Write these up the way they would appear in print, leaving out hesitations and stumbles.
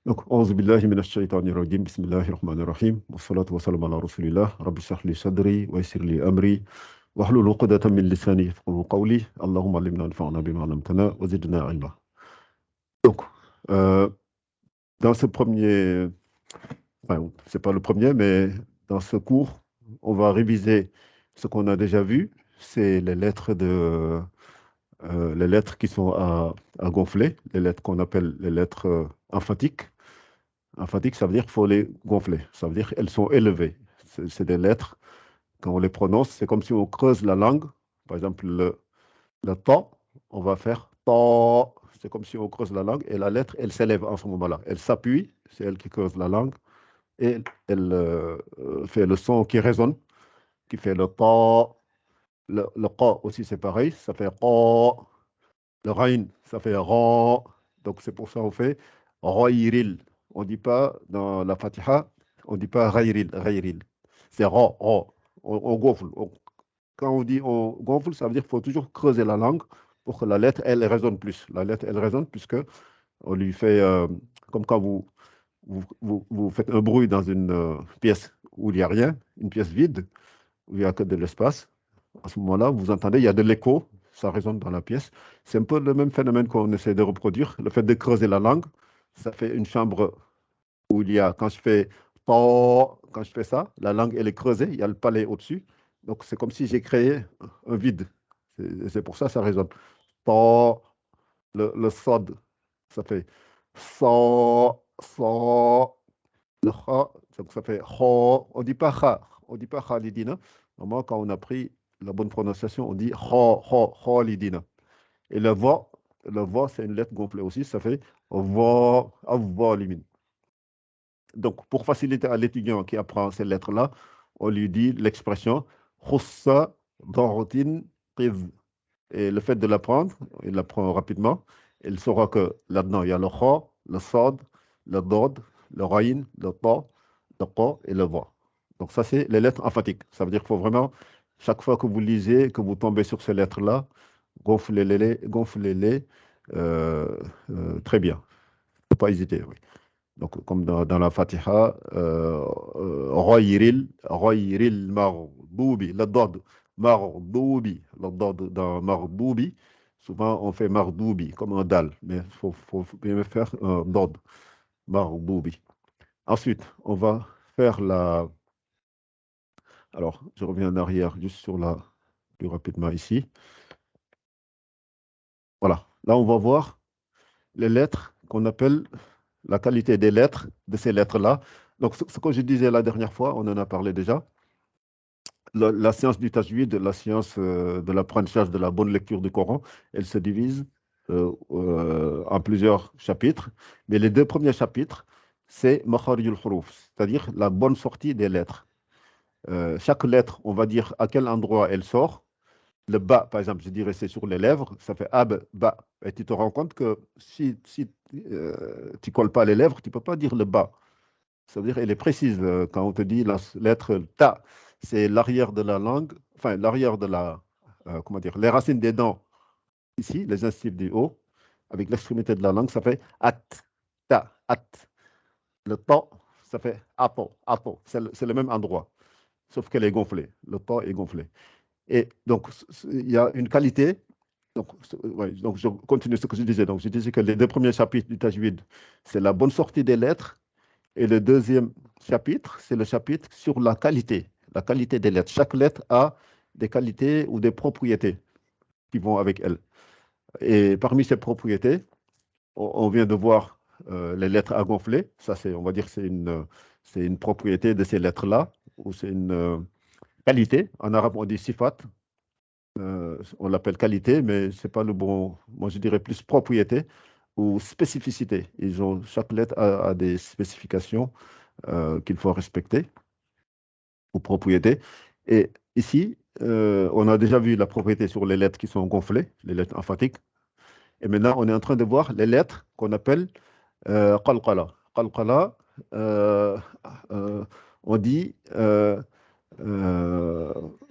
Donc, أعوذ بالله من الشيطان الرجيم بسم الله الرحمن الرحيم والصلاة والسلام على رسول الله رب اشرح لي صدري ويسر لي أمري واحلل عقدة من لساني يفقهوا قولي اللهم علمنا وانفعنا بما علمتنا وزدنا علما. Donc, euh, dans ce premier, enfin, c'est pas le premier, mais dans ce cours, on va réviser ce qu'on a déjà vu, c'est les lettres qui sont à gonfler, les lettres qu'on appelle les lettres emphatiques. Emphatique, ça veut dire qu'il faut les gonfler. Ça veut dire qu'elles sont élevées. C'est des lettres, quand on les prononce, c'est comme si on creuse la langue. Par exemple, le ta, on va faire ta. C'est comme si on creuse la langue et la lettre, elle s'élève en ce moment-là. Elle s'appuie, c'est elle qui creuse la langue et elle fait le son qui résonne, qui fait le ta. Le qa aussi, c'est pareil, ça fait qa. Le rain, ça fait ra. Donc, c'est pour ça qu'on fait rayril. On ne dit pas dans la Fatiha, on ne dit pas rayril, rayril. C'est ra, ra. On gonfle. Quand on dit on gonfle, ça veut dire qu'il faut toujours creuser la langue pour que la lettre, elle résonne plus. La lettre, elle résonne puisque on lui fait, comme quand vous faites un bruit dans une pièce où il n'y a rien, une pièce vide, où il n'y a que de l'espace. À ce moment-là, vous entendez, il y a de l'écho, ça résonne dans la pièce. C'est un peu le même phénomène qu'on essaie de reproduire. Le fait de creuser la langue, ça fait une chambre où il y a, quand je fais quand je fais ça, la langue, elle est creusée, il y a le palais au-dessus. Donc, c'est comme si j'ai créé un vide. C'est pour ça que ça résonne. Ta, le sod, ça fait sa, sa, le kha, donc ça fait kha. On ne dit pas kha, on ne dit pas khalidina. Normalement, quand on a pris la bonne prononciation, on dit kha, kha, khalidina. Et le va, c'est une lettre gonflée aussi, ça fait va, avvalimin. Donc, pour faciliter à l'étudiant qui apprend ces lettres-là, on lui dit l'expression khussa daratin qiz. Et le fait de l'apprendre, il l'apprend rapidement. Il saura que là-dedans, il y a le kha, le sad, le dod, le raïn, le ta, le qa et le va. Donc, ça, c'est les lettres emphatiques. Ça veut dire qu'il faut vraiment, chaque fois que vous lisez, que vous tombez sur ces lettres-là, gonflez-les très bien. Il ne faut pas hésiter. Oui. Donc, comme dans la Fatiha, Ghayril Maghdubi, le dod, Maghdubi, le dod dans Maghdubi, souvent on fait Maghdubi comme un dal, mais il faut bien faire un dod, Maghdubi. Ensuite, on va faire la. Alors, je reviens en arrière juste sur la. Plus rapidement ici. Voilà. Là, on va voir les lettres qu'on appelle la qualité des lettres, de ces lettres-là. Donc, ce que je disais la dernière fois, on en a parlé déjà. La science du tajwid, la science de l'apprentissage de la bonne lecture du Coran, elle se divise en plusieurs chapitres. Mais les deux premiers chapitres, c'est Makharijul Huruf, c'est-à-dire la bonne sortie des lettres. Chaque lettre, on va dire à quel endroit elle sort. Le ba, par exemple, je dirais c'est sur les lèvres, ça fait ab, ba. Et tu te rends compte que si tu ne colles pas les lèvres, tu ne peux pas dire le ba. Ça veut dire elle est précise quand on te dit la lettre ta, c'est l'arrière de la langue, enfin l'arrière de la, comment dire, les racines des dents ici, les incisives du haut, avec l'extrémité de la langue, ça fait at, ta, at. Le ta, ça fait ato, ato. C'est le même endroit, sauf qu'elle est gonflée. Le ta est gonflé. Et donc, il y a une qualité. Donc, ouais, donc, je continue ce que je disais. Donc, je disais que les deux premiers chapitres du Tajwid, c'est la bonne sortie des lettres. Et le deuxième chapitre, c'est le chapitre sur la qualité des lettres. Chaque lettre a des qualités ou des propriétés qui vont avec elle. Et parmi ces propriétés, on vient de voir les lettres à gonfler. Ça, on va dire, c'est une propriété de ces lettres-là, ou c'est une qualité. En arabe, on dit sifat. On l'appelle qualité, mais ce n'est pas le bon. Moi, je dirais plus propriété ou spécificité. Chaque lettre a des spécifications qu'il faut respecter ou propriété. Et ici, on a déjà vu la propriété sur les lettres qui sont gonflées, les lettres emphatiques. Et maintenant, on est en train de voir les lettres qu'on appelle qalqala. Qalqala, euh, euh, on dit, euh,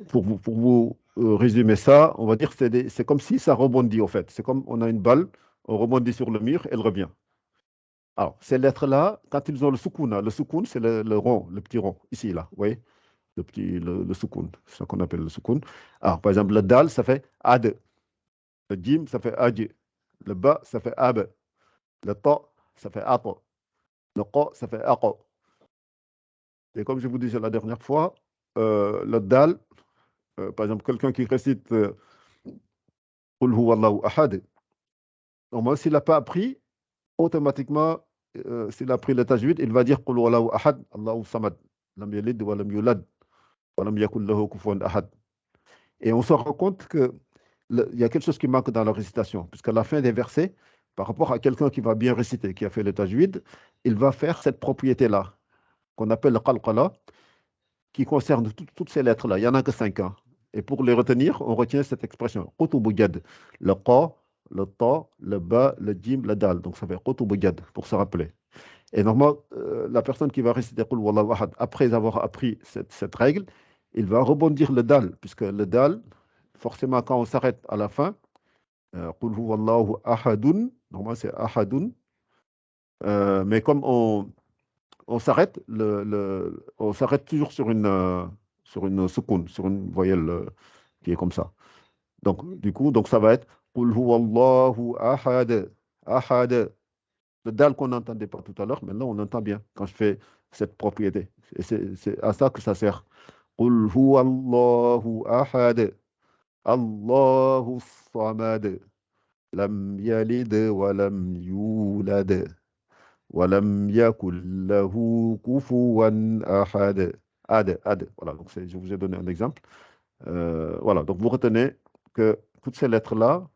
pour vous résumer ça, on va dire que c'est comme si ça rebondit, en fait. C'est comme on a une balle, on rebondit sur le mur, elle revient. Alors, ces lettres-là, quand ils ont le soukoun, c'est le rond, le petit rond, ici, là, vous voyez, le soukoun, c'est ça qu'on appelle le soukoun. Alors, par exemple, le dal, ça fait ad, le jim, ça fait aj, le ba, ça fait ab, le ta, ça fait at, le qa, ça fait aqa. Et comme je vous disais la dernière fois, le dal, par exemple, quelqu'un qui récite Qul huwallahu ahad, normalement, s'il n'a pas appris, automatiquement, s'il a pris le tajwid, il va dire Qul huwallahu ahad, Allahu samad, lam yalid wa lam yulad, wa lam yakul lahu kufuwan ahad. Et on se rend compte qu'il y a quelque chose qui manque dans la récitation, puisqu'à la fin des versets, par rapport à quelqu'un qui va bien réciter, qui a fait le tajwid, il va faire cette propriété-là, qu'on appelle le qalqala, qui concerne toutes ces lettres-là. Il n'y en a que 5 ans. Et pour les retenir, on retient cette expression. Qutubujad. Le qa, le ta, le ba, le jim, le dal. Donc ça fait qutubujad, pour se rappeler. Et normalement, la personne qui va réciter Qul Wallahu Ahad, après avoir appris cette règle, il va rebondir le dal, puisque le dal, forcément, quand on s'arrête à la fin, Qul Huwallahu Ahadun, normalement c'est Ahadun, mais comme on s'arrête, on s'arrête toujours sur une soukoun, sur une voyelle qui est comme ça. Donc, du coup, donc ça va être Qul huwallahu ahad, ahad. Le dal qu'on n'entendait pas tout à l'heure, maintenant on entend bien quand je fais cette propriété. Et c'est à ça que ça sert. Qul huwallahu ahad, Allahu samad, lam yalid wa lam yulad. Walam yakul lahu kufuwan ahad. Ad. Voilà, donc je vous ai donné un exemple. Voilà, donc vous retenez que toutes ces lettres-là,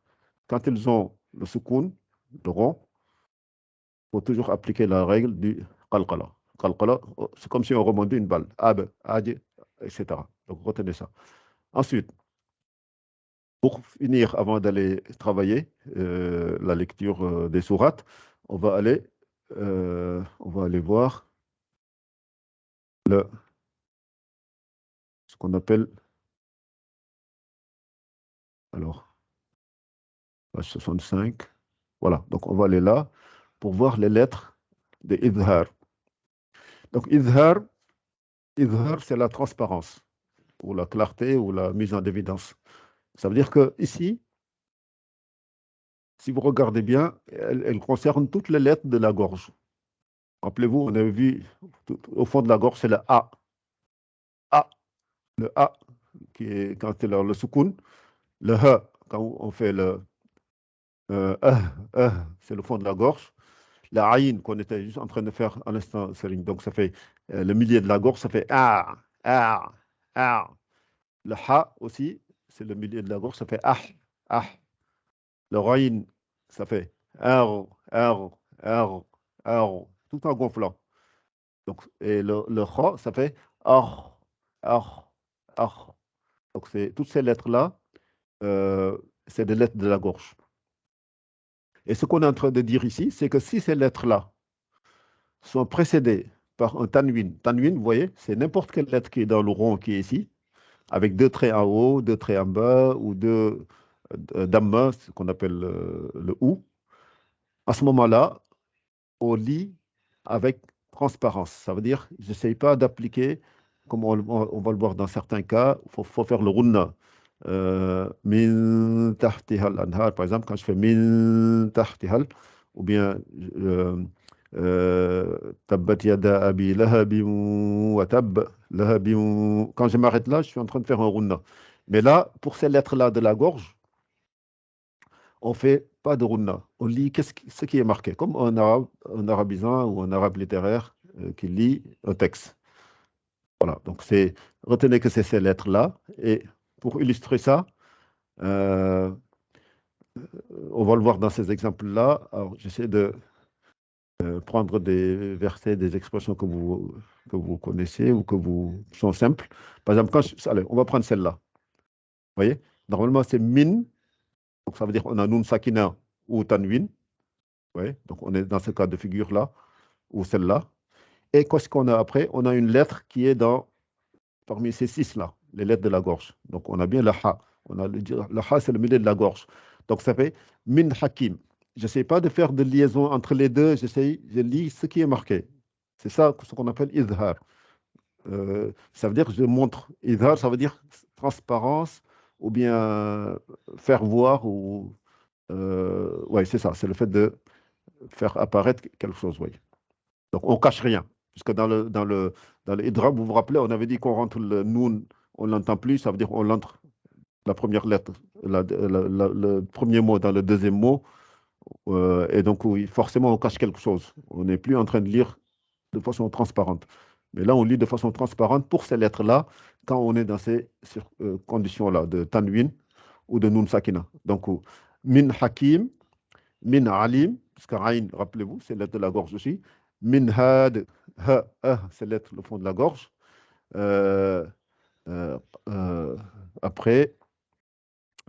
quand elles ont le soukoun, le rond, il faut toujours appliquer la règle du qalqala. Qalqala, c'est comme si on remontait une balle. Ab, ad, etc. Donc retenez ça. Ensuite, pour finir, avant d'aller travailler la lecture des sourates, on va aller voir ce qu'on appelle, alors, page 65. Voilà, donc on va aller là pour voir les lettres de Idhar. Donc Idhar, c'est la transparence, ou la clarté, ou la mise en évidence. Ça veut dire que ici, si vous regardez bien, elle concerne toutes les lettres de la gorge. Rappelez-vous, on avait vu au fond de la gorge, c'est le A. A, le A, qui est quand c'est le soukoun. Le H, quand on fait le c'est le fond de la gorge. La aïn qu'on était juste en train de faire à l'instant, Céline. Donc ça fait le milieu de la gorge, ça fait ah, ah, ah. Le ha aussi, c'est le milieu de la gorge, ça fait ah, ah. Le raïn, ça fait ar, ar, ar, ar, tout en gonflant. Donc, et le kha, ça fait ar, ar, ar. Donc c'est toutes ces lettres-là, c'est des lettres de la gorge. Et ce qu'on est en train de dire ici, c'est que si ces lettres-là sont précédées par un tanwin. Tanwin, vous voyez, c'est n'importe quelle lettre qui est dans le rond qui est ici, avec 2 traits en haut, 2 traits en bas, ou 2 damma, ce qu'on appelle le ou. À ce moment-là, on lit avec transparence. Ça veut dire, je n'essaye pas d'appliquer, comme on va le voir dans certains cas, il faut faire le runna. Min tahtihal anhar, par exemple, quand je fais min tahtihal, ou bien tabbat yada abi lahabin wa tab, quand je m'arrête là, je suis en train de faire un runna. Mais là, pour ces lettres-là de la gorge, on ne fait pas de runna. On lit ce qui est marqué, comme un arabisant ou un arabe littéraire qui lit un texte. Voilà, donc retenez que c'est ces lettres-là. Et pour illustrer ça, euh, on va le voir dans ces exemples-là. Alors, j'essaie de prendre des versets, des expressions que vous connaissez ou sont simples. Par exemple, allez, on va prendre celle-là. Vous voyez? Normalement, c'est min. Donc, ça veut dire qu'on a nun sakina ou tanwin. Ouais, donc, on est dans ce cas de figure-là ou celle-là. Et qu'est-ce qu'on a après? On a une lettre qui est parmi ces 6-là, les lettres de la gorge. Donc, on a bien le ha. Le ha, c'est le milieu de la gorge. Donc, ça fait min hakim. j'essaie pas de faire de liaison entre les deux, je lis ce qui est marqué. C'est ça ce qu'on appelle idhar. Ça veut dire que je montre. Idhar, ça veut dire transparence ou bien faire voir ou ouais, c'est ça, c'est le fait de faire apparaître quelque chose, oui. Donc on cache rien. Puisque dans le idgham, vous vous rappelez, on avait dit qu'on rentre le noun, on l'entend plus, ça veut dire on entre la première lettre, le premier mot dans le deuxième mot, et donc oui, forcément on cache quelque chose. On n'est plus en train de lire de façon transparente. Mais là, on lit de façon transparente pour ces lettres-là quand on est dans ces conditions-là de tanwin ou de nun sakina. Donc, min hakim, min alim, parce que ayn, rappelez-vous, c'est lettre de la gorge aussi. Min had, c'est lettre le fond de la gorge. Euh, euh, euh, après,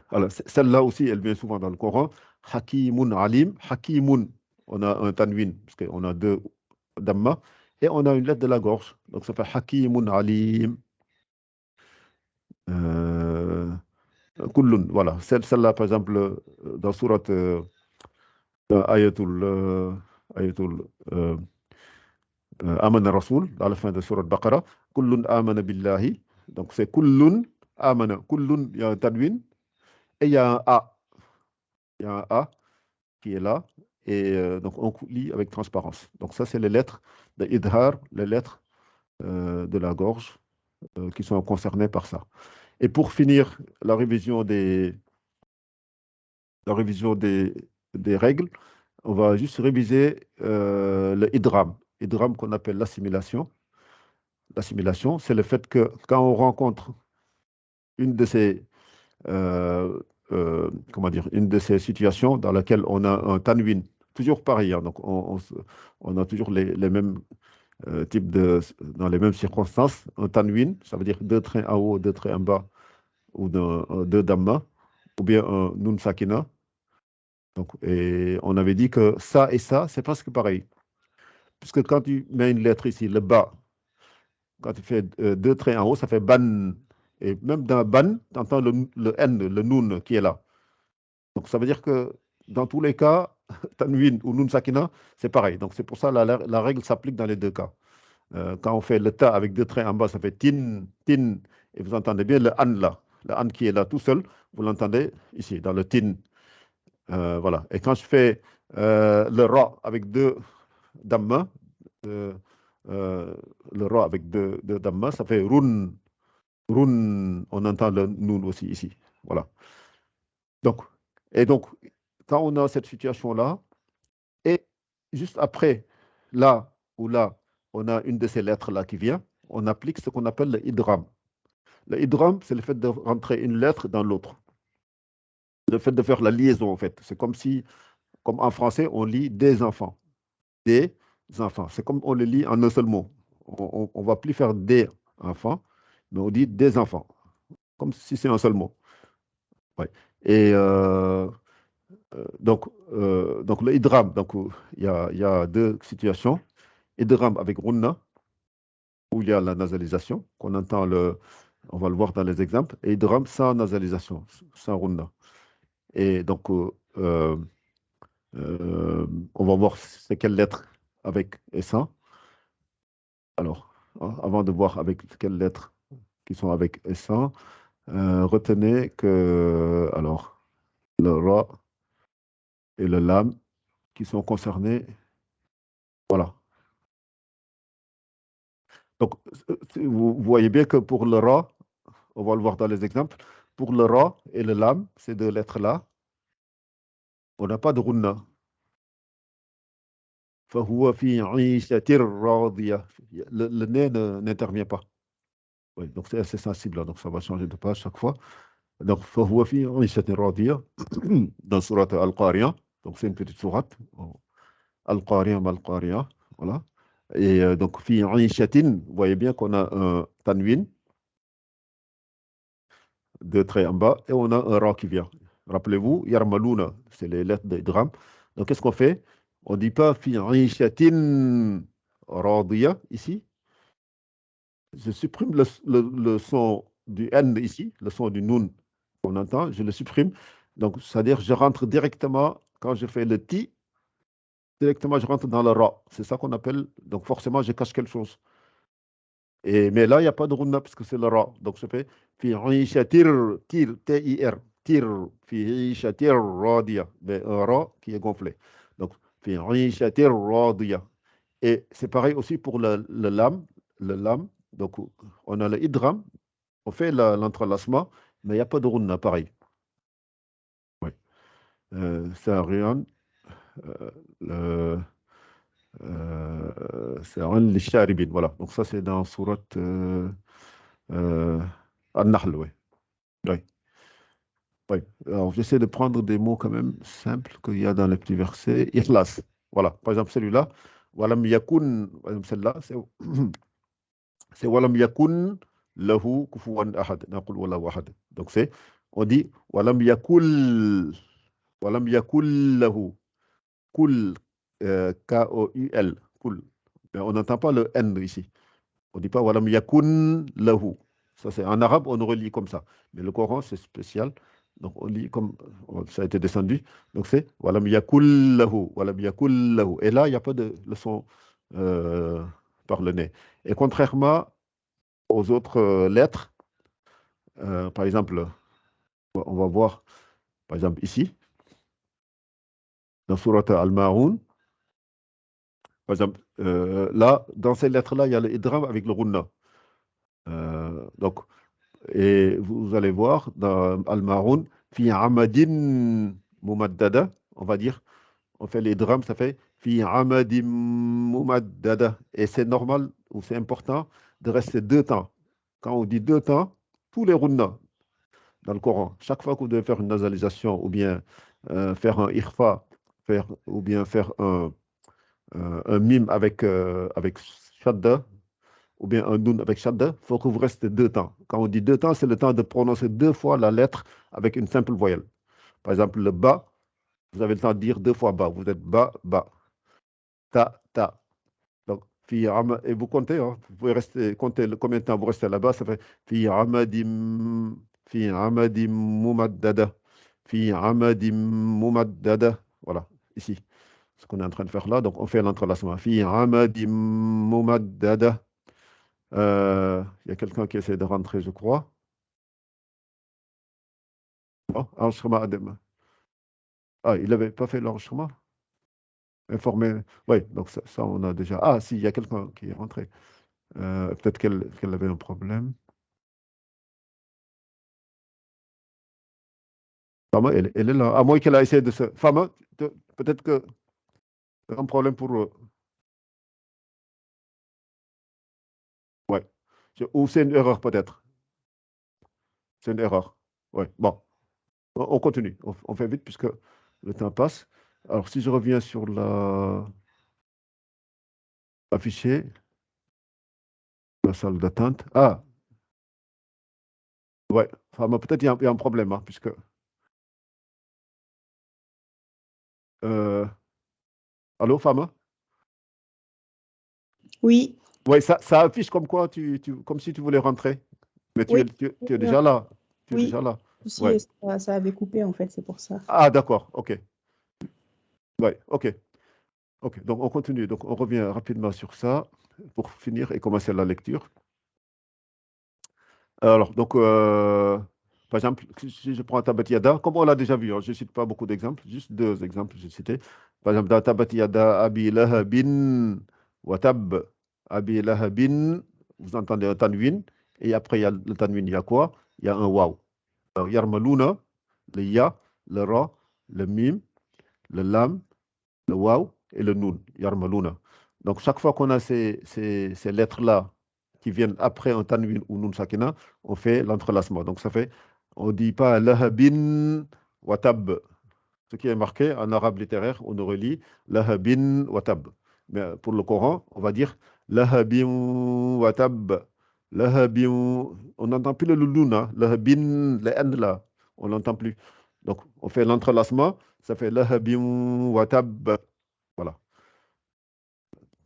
alors, celle-là aussi, elle vient souvent dans le Coran. Hakimun alim, hakimun, on a un tanwin, parce qu'on a deux damma, et on a une lettre de la gorge. Donc ça fait hakimun alim. Euh, kullun, voilà. Celle-là, par exemple, dans surat ayatul, ayatul amana rasoul, à la fin de surat Baqara, kullun amana billahi. Donc c'est kullun amana. Kullun, il y a un tanwin, et il y a un a. Il y a un a qui est là. Et donc, on lit avec transparence. Donc, ça, c'est les lettres de Idhar, les lettres de la gorge qui sont concernées par ça. Et pour finir la révision des règles, on va juste réviser le idram. Idram qu'on appelle l'assimilation. L'assimilation, c'est le fait que quand on rencontre une de ces, comment dire, une de ces situations dans laquelle on a un tanwin, toujours pareil, hein, donc on a toujours les mêmes types dans les mêmes circonstances, un tanwin, ça veut dire deux traits en haut, deux traits en bas, ou deux damma, ou bien un nun sakina. Donc, et on avait dit que ça et ça, c'est presque pareil. Puisque quand tu mets une lettre ici, le bas, quand tu fais deux traits en haut, ça fait ban. Et même dans ban, tu entends le N, le nun qui est là. Donc ça veut dire que dans tous les cas, tanwin ou nun sakina, c'est pareil. Donc c'est pour ça que la règle s'applique dans les deux cas. Quand on fait le ta avec deux traits en bas, ça fait tin, tin. Et vous entendez bien le an là. Le an qui est là tout seul, vous l'entendez ici, dans le tin. Voilà. Et quand je fais le ra avec deux damma, euh, le ra avec deux damma, ça fait run, run. On entend le nun aussi ici. Voilà. Donc, et donc, quand on a cette situation-là, et juste après, là ou là, on a une de ces lettres-là qui vient, on applique ce qu'on appelle le idram. Le idram, c'est le fait de rentrer une lettre dans l'autre. Le fait de faire la liaison, en fait. C'est comme si, comme en français, on lit des enfants. Des enfants. C'est comme on le lit en un seul mot. On ne va plus faire des enfants, mais on dit des enfants. Comme si c'est un seul mot. Ouais. Et donc le idram, donc il y a deux situations. Idram avec runna, où il y a la nasalisation, qu'on entend on va le voir dans les exemples, et idram sans nasalisation, sans runna. Et donc, on va voir c'est quelle lettre avec et sans. Alors, avant de voir avec quelles lettres qui sont avec et sans, retenez que alors, le ra et le lam qui sont concernés, voilà. Donc, vous voyez bien que pour le ra, on va le voir dans les exemples, pour le ra et le lam, ces deux lettres-là, on n'a pas de runna. فهو في عيشة راضية. Le nez n'intervient pas. Oui, donc c'est assez sensible, là, donc ça va changer de page chaque fois. Donc, فهو في عيشة راضية dans surat Al-Qariya. Donc, c'est une petite sourate. Al-Qariya, Mal-Qariya. Voilà. Et donc, في عيشة, vous voyez bien qu'on a un tanwin, deux traits en bas, et on a un ra qui vient. Rappelez-vous, Yarmaluna, c'est les lettres de Idgham. Donc, qu'est-ce qu'on fait? On ne dit pas في عيشة راضية ici. Je supprime le son du N ici, le son du Nun qu'on entend, je le supprime. Donc, c'est-à-dire je rentre directement Quand je fais le ti, directement, je rentre dans le ra. C'est ça qu'on appelle. Donc, forcément, je cache quelque chose. Mais là, il n'y a pas de runna parce que c'est le ra. Donc, je fais fi ishatir, tir, T-I-R, tir, fi ishatir radiya. Mais un ra qui est gonflé. Donc, fi ishatir radiya. Et c'est pareil aussi pour le lam. Le lam. Donc, on a le idgham, on fait l'entrelacement, mais il n'y a pas de runna, pareil. Oui. C'est un rian. Le, c'est un lisharibin. Voilà. Donc, ça, c'est dans Surat An-Nahl. Oui. Oui. Oui. Alors, j'essaie de prendre des mots quand même simples qu'il y a dans les petits versets. Ikhlas. Voilà. Par exemple, celui-là. Walam yakun. Par exemple, celle-là, c'est Walam yakun lahu kufuwan ahad. Naqul wallahu ahad. Donc, on dit Walam yakul. Walam yakul lahu. Kul. K-O-U-L. Kul. Mais on n'entend pas le N ici. On ne dit pas Walam yakun lahu. Ça, c'est en arabe, on relit comme ça. Mais le Coran, c'est spécial. Donc, on lit comme ça a été descendu. Donc, c'est Walam yakul lahu. Walam yakul lahu. Et là, il n'y a pas de leçon par le nez. Et contrairement aux autres lettres, par exemple, on va voir, par exemple, ici, dans Surat Al-Ma'oun, par exemple, là, dans ces lettres-là, il y a le idgham avec le runna. Donc, et vous allez voir dans Al-Ma'oun, fi amadin mumaddada, on va dire, on fait les drames, ça fait fi amadim mumaddada. Et c'est normal ou c'est important de rester 2 temps. Quand on dit 2 temps, tous les runna dans le Coran, chaque fois que vous devez faire une nasalisation ou bien faire un ikhfa, ou bien faire un mime avec shadda, ou bien un nun avec shadda, il faut que vous restez 2 temps. Quand on dit 2 temps, c'est le temps de prononcer 2 fois la lettre avec une simple voyelle. Par exemple, le ba, vous avez le temps de dire 2 fois ba. Vous êtes ba, ba. Ta, ta. Donc, et vous comptez, hein, vous pouvez rester, compter combien de temps vous restez là-bas. Ça fait fi amadim, fi amadim mumaddada. Fi amadim mumaddada. Voilà, ici. Ce qu'on est en train de faire là. Donc, on fait l'entrelacement. Fi amadim mumaddada. Il y a quelqu'un qui essaie de rentrer, je crois. Oh, enregistrement Adem. Ah, il n'avait pas fait l'enregistrement? Informé. Oui, donc ça, on a déjà. Ah, si, il y a quelqu'un qui est rentré. Peut-être qu'elle avait un problème. Fama, elle est là. À moins qu'elle a essayé de se. Fama, peut-être que un problème pour. Ouais. Ou c'est une erreur, peut-être. C'est une erreur. Oui, bon. On continue. On fait vite puisque le temps passe. Alors, si je reviens sur l'affiché, la salle d'attente. Ah, ouais. Fama, peut-être il y a un problème, hein, puisque. Euh, Allô, Fama? Oui, Oui, ça affiche comme quoi, comme si tu voulais rentrer. Mais tu oui, es, tu es déjà là. Tu es oui. déjà là. Aussi, Ouais. ça avait coupé en fait, c'est pour ça. Ah, d'accord. OK. Ouais, OK. OK. Donc, on continue. Donc, on revient rapidement sur ça pour finir et commencer la lecture. Alors, donc, par exemple, si je prends Tabat Yada, comme on l'a déjà vu, hein, je ne cite pas beaucoup d'exemples, juste 2 exemples, j'ai cité. Par exemple, dans Tabat Yada, Abi Lahabin Watab, Abi Lahabin, vous entendez un tanwin, et après, il y a le tanwin, il y a quoi? Il y a un waw. Alors, Yarmaluna, le ya, le ra, le mim, le lam, le waw et le nun, Yarmaluna. Donc, chaque fois qu'on a ces lettres-là qui viennent après un tanwin ou nun sakina, on fait l'entrelacement. Donc, ça fait, on ne dit pas lahabin watab. Ce qui est marqué en arabe littéraire, on aurait dit lahabin watab. Mais pour le Coran, on va dire lahabin watab. Lahabin, on n'entend plus le luluna, lahabin, le n là, on n'entend plus. Donc, on fait l'entrelacement, ça fait lahabin watab. Voilà.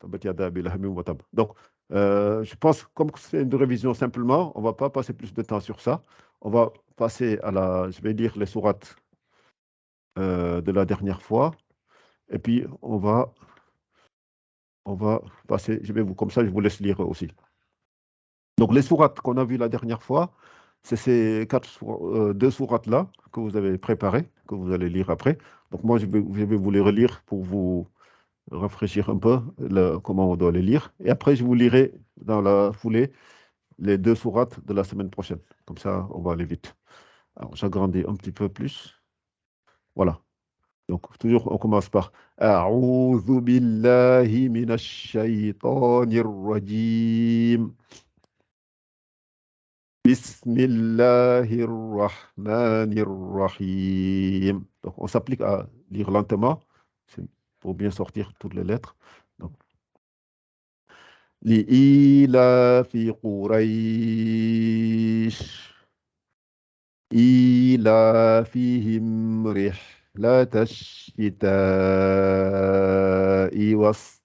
Donc, je pense, comme c'est une révision simplement, on ne va pas passer plus de temps sur ça. On va passer à je vais lire les sourates de la dernière fois. Et puis, on va passer, comme ça, je vous laisse lire aussi. Donc, les sourates qu'on a vues la dernière fois, c'est ces deux sourates-là que vous avez préparées, que vous allez lire après. Donc, moi, je vais vous les relire pour vous rafraîchir un peu comment on doit les lire. Et après, je vous lirai dans la foulée les deux sourates de la semaine prochaine. Comme ça, on va aller vite. Alors, j'agrandis un petit peu plus. Voilà. Donc, toujours, on commence par A'udhu billahi minash shaytanir rajim. Bismillahir rahmanir rahim. Donc, on s'applique à lire lentement pour bien sortir toutes les lettres. Donc, li'ilafi Quraysh. إيلافهم رحلة الشتاء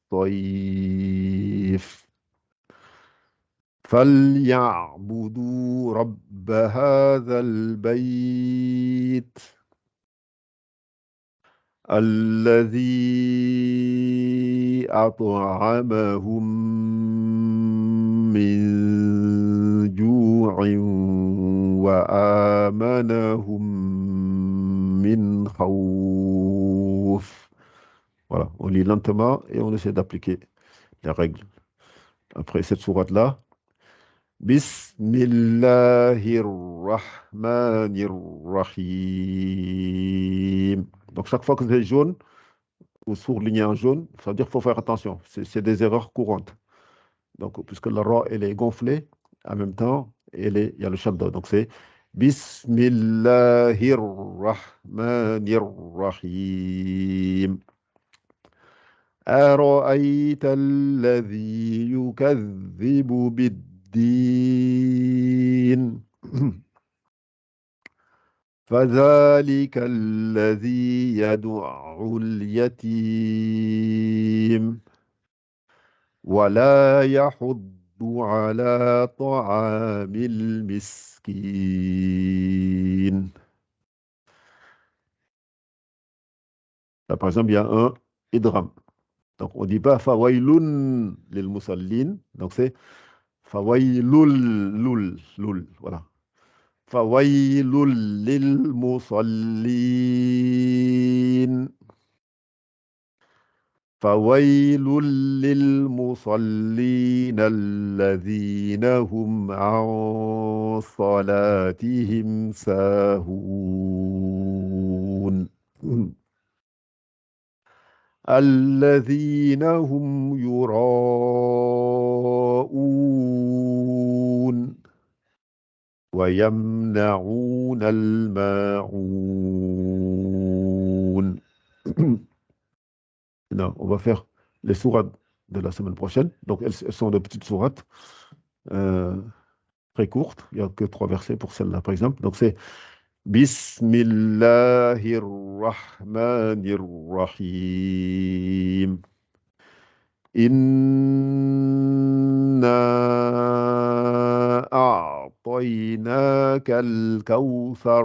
والصيف فليعبدوا رب هذا البيت الذي أطعمهم من جوع وآمنهم من خوف. Voilà, on lit lentement et on essaie d'appliquer les règles. Après cette sourate-là, Bismillahirrahmanirrahim. Donc chaque fois que c'est jaune ou surligné en jaune, ça veut dire qu'il faut faire attention. C'est des erreurs courantes. Donc, puisque la ra, elle est gonflée, en même temps, il y a le shadda. Donc, c'est Bismillahirrahmanirrahim. أرأيت الذي يكذب بالدين فذلك الذي يدع اليتيم ولا يحض على طعام المسكين. Là, par exemple, il y a un idgham. Donc, on ne dit pas fawailun lil musallin. Donc, c'est fawailul lul. Voilà. Fawailul lil musallin. فويل للمصلين الذين هم عن صلاتهم ساهون الذين هم يراءون ويمنعون الماعون. Non, on va faire les sourates de la semaine prochaine. Donc, elles sont de petites sourates euh, très courtes. Il n'y a que 3 versets pour celle-là, par exemple. Donc, c'est Bismillahirrahmanirrahim. Inna a'tainaka al-kawthar.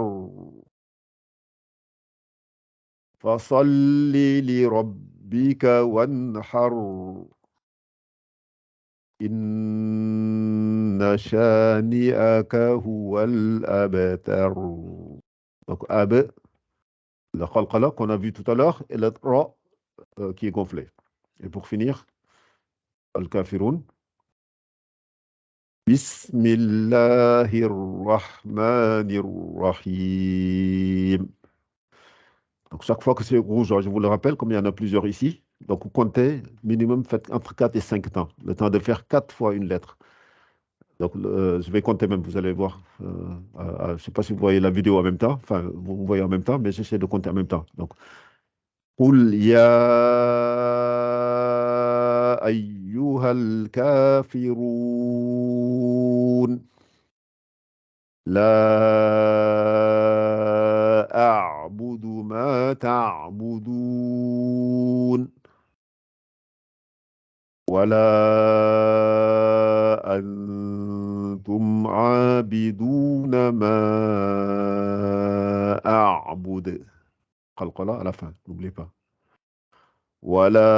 Fasalli li rabbika wanhar. Inna shani'aka huwal abtar. Donc, ab, la khalqala qu'on a vu tout à l'heure, et la ra qui est gonflée. Et pour finir, al-kafirun. Bismillahirrahmanirrahim. Donc, chaque fois que c'est rouge, je vous le rappelle, comme il y en a plusieurs ici, donc vous comptez, minimum, faites entre 4 et 5 temps. Le temps de faire 4 fois une lettre. Donc, je vais compter même, vous allez voir. Je ne sais pas si vous voyez la vidéo en même temps. Enfin, vous voyez en même temps, mais j'essaie de compter en même temps. Donc, قل يا أيها الكافرون لا أعبد ما تعبدون ولا أنتم عابدون ما أعبد Qalqala à la fin, n'oubliez pas. Wala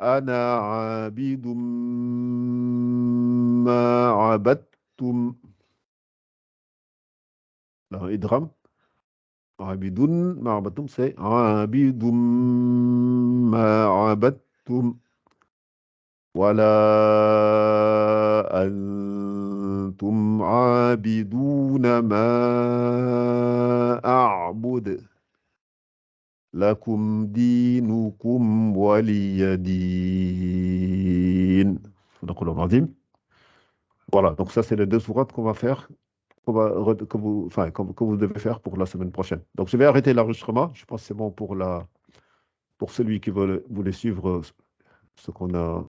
ana abidum ma abadtum. Alors, idgham. Abidun ma abadtum, c'est abidum ma abadtum. Wala antum abiduna ma a'bud. Lakum dinukum waliyadin. Sadaqallahu al-azim. Voilà, donc ça, c'est les deux sourates qu'on va faire, que vous devez faire pour la semaine prochaine. Donc, je vais arrêter l'enregistrement. Je pense que c'est bon pour celui qui voulait suivre ce qu'on a